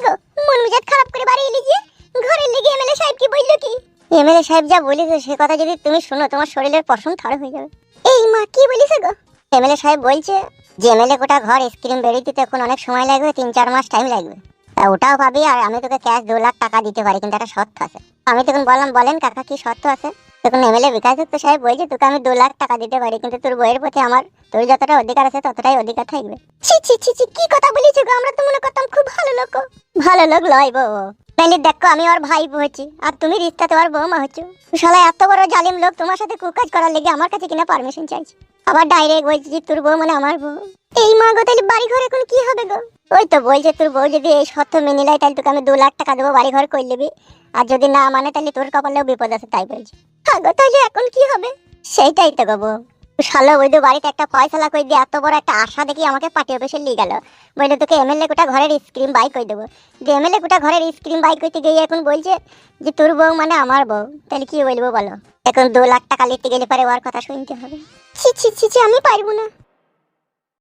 গো, মন মেজাজ খারাপ করে বাড়ি এলি যে? ঘরের লেগে এমএলএ সাহেব কি বললো কি? এমএলএ সাহেব যা বলেছে সে কথা যদি তুমি শুনো তোমার শরীরের পশম থর হয়ে যাবে। এই মা কি বলিস গো? এমএলএ সাহেব বলছে যে এমএলএ কোটা ঘর স্ক্রিম বেরিয়ে দিতে এখন অনেক সময় লাগবে, 3-4 মাস টাইম লাগবে। ওটাও ভাবি, আর আমি তোকে ক্যাশ 2 লাখ টাকা দিতে পারি, কিন্তু একটা শর্ত আছে। আমি তখন বললাম বলেন কাকা কি শর্ত আছে? তখন এমএলএ বিকাশদত্ত সাহেব বলছে তোকে আমি 2 লাখ টাকা দিতে পারি, কিন্তু তোর বইয়ের প্রতি আমার তোর যতটা অধিকার আছে ততটাই অধিকার থাকবে। ছি ছি ছি ছি, কি কথা বলিস গো? আমরা তো মনে করতাম খুব ভালো লোক। ভালো লোক লয় বউ, তাইলে দেখো আমি ওর ভাই হচ্ছি আর তুমি রিস্তাতে ওর বৌমা হচ্ছ। শালা এত বড় জালিম লোক তোমার সাথে কুকাজ করার লেগে আমার কাছে কিনা পারমিশন চাইছে, আবার ডাইরেক্ট বলছি যে তোর বউ মানে আমার বউ। এই মা গো, তাহলে বাড়ি ঘর এখন কি হবে গো? ওই তো বলছে তোর বউ যদি এই শর্ত মেনে নেয় তাহলে তোকে আমি 2 লাখ টাকা দেবো, বাড়ি ঘর করে নিবি, আর যদি না মানে তাহলে তোর কপালেও বিপদ আছে, তাই বলছে। হ্যাঁ গো, তাহলে এখন কি হবে? সেইটাই তো গো, শালা ওই তো বাড়িতে একটা ফয়সালা কই দিয়ে এত বড় একটা আশা দেখি আমাকে পার্টি অফিসে নিয়ে গেল, বললো তোকে এমএলএ কোটা ঘরের স্ক্রিম বাই করে দেবো। যে এমএলএ কোটা ঘরের স্ক্রিম বাই করতে গিয়ে এখন বলছে যে তোর বউ মানে আমার বউ, তাহলে কি বলবো বলো? এখন 2 লাখ টাকা নিতে গেলে পরে ওর কথা শুনতে হবে। ছি ছি ছি ছি, আমি পারবো না।